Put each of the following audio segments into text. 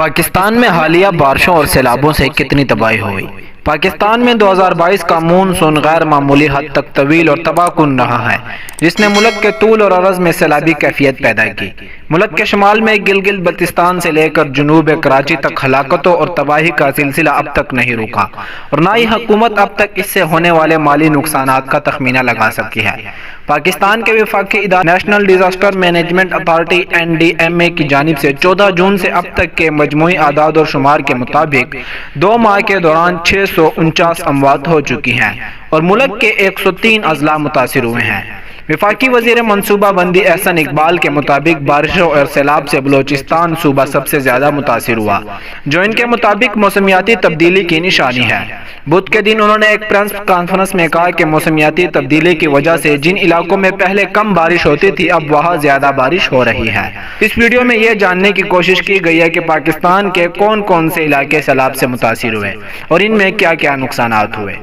پاکستان میں حالیہ بارشوں اور سیلابوں سے کتنی تباہی ہوئی۔ پاکستان میں 2022 کا مون سون غیر معمولی حد تک طویل اور تباہ کن رہا ہے، جس نے ملک کے طول اور عرض میں سیلابی کیفیت پیدا کی۔ ملک کے شمال میں گلگت بلتستان سے لے کر جنوب کراچی تک ہلاکتوں اور تباہی کا سلسلہ اب تک نہیں رکا، اور نہ ہی حکومت اب تک اس سے ہونے والے مالی نقصانات کا تخمینہ لگا سکی ہے۔ پاکستان کے وفاقی ادارہ national disaster management authority NDMA کی جانب سے 14 جون سے اب تک کے مجموعی اعداد و شمار کے مطابق 2 ماہ کے دوران 649 اموات ہو چکی ہیں اور ملک کے 103 اضلاع متاثر ہوئے ہیں۔ وفاقی وزیر منصوبہ بندی احسن اقبال کے مطابق بارشوں اور سیلاب سے بلوچستان صوبہ سب سے زیادہ متاثر ہوا، جو ان کے مطابق موسمیاتی تبدیلی کی نشانی ہے۔ بدھ کے دن انہوں نے ایک پریس کانفرنس میں کہا کہ موسمیاتی تبدیلی کی وجہ سے جن علاقوں میں پہلے کم بارش ہوتی تھی اب وہاں زیادہ بارش ہو رہی ہے۔ اس ویڈیو میں یہ جاننے کی کوشش کی گئی ہے کہ پاکستان کے کون کون سے علاقے سیلاب سے متاثر ہوئے اور ان میں کیا کیا نقصانات ہوئے۔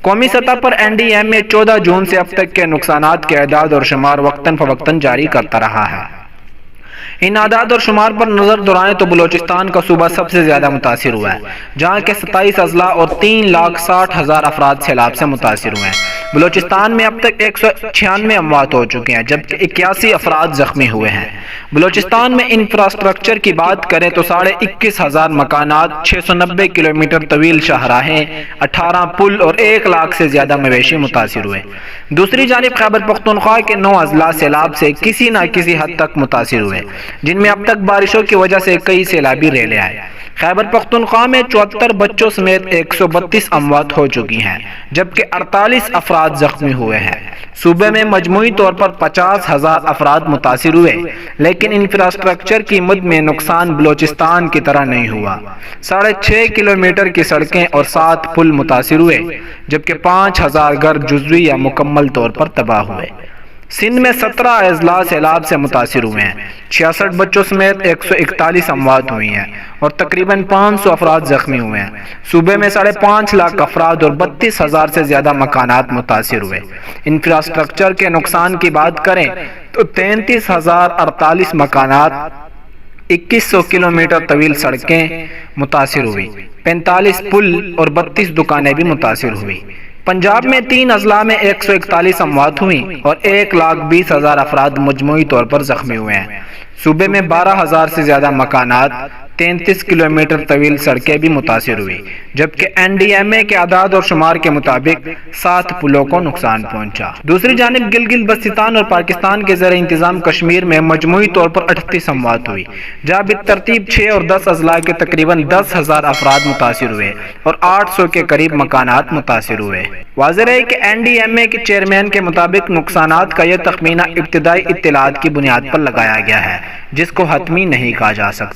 قومی سطح پر NDMA 14 جون سے اب تک کے نقصانات کے اعداد اور شمار وقتاً فوقتاً جاری کرتا رہا ہے۔ ان اعداد اور شمار پر نظر دورائیں تو بلوچستان کا صوبہ سب سے زیادہ متاثر ہوا ہے، جہاں کے 27 اضلاع اور 3,60,000 افراد سیلاب سے متاثر ہوئے ہیں۔ بلوچستان میں اب تک 196 اموات ہو چکے ہیں، جبکہ 81 افراد زخمی ہوئے ہیں۔ بلوچستان میں انفراسٹرکچر کی بات کریں تو 21,500 مکانات، 690 کلومیٹر طویل شاہراہیں، 18 پل اور 1 لاکھ سے زیادہ مویشی متاثر ہوئے۔ دوسری جانب خیبر پختونخوا کے 9 اضلاع سیلاب سے کسی نہ کسی حد تک متاثر ہوئے، جن میں اب تک بارشوں کی وجہ سے کئی سیلابی ریلیں آئے۔ خیبر پختونخوا میں 74 بچوں سمیت 132 اموات ہو چکی ہیں، جبکہ 48 افراد زخمی ہوئے ہیں۔ صوبے میں مجموعی طور پر 50,000 افراد متاثر ہوئے، لیکن انفراسٹرکچر کی مد میں نقصان بلوچستان کی طرح نہیں ہوا۔ 6.5 کلومیٹر کی سڑکیں اور 7 پل متاثر ہوئے، جبکہ 5,000 گھر جزوی یا مکمل طور پر تباہ ہوئے۔ سندھ میں 17 اضلاع سیلاب سے متاثر ہوئے ہیں، 66 بچوں سمیت 141 اموات ہوئی ہیں اور تقریباً 500 افراد زخمی ہوئے ہیں۔ صوبے میں 5.5 لاکھ افراد اور 32,000 سے زیادہ مکانات متاثر ہوئے۔ انفراسٹرکچر کے نقصان کی بات کریں تو 33,048 مکانات، 2100 کلومیٹر طویل سڑکیں متاثر ہوئی، 45 پل اور 32 دکانیں بھی متاثر ہوئی۔ پنجاب میں 3 اضلاع میں 141 اموات ہوئیں اور 1,20,000 افراد مجموعی طور پر زخمی ہوئے ہیں۔ صوبے میں 12,000 سے زیادہ مکانات، 33 کلومیٹر طویل سڑکیں بھی متاثر ہوئی، جبکہ NDMA کے اعداد اور شمار کے مطابق 7 پلوں کو نقصان پہنچا۔ دوسری جانب گلگت بلتستان اور پاکستان کے زیر انتظام کشمیر میں مجموعی طور پر 38 اموات ہوئی، جہاں بالترتیب 6 اور 10 اضلاع کے تقریباً 10,000 افراد متاثر ہوئے اور 800 کے قریب مکانات متاثر ہوئے۔ واضح ہے کہ NDMA کے چیئرمین کے مطابق نقصانات کا یہ تخمینہ ابتدائی اطلاعات کی بنیاد پر لگایا گیا ہے، جس کو حتمی نہیں کہا جا سکتا۔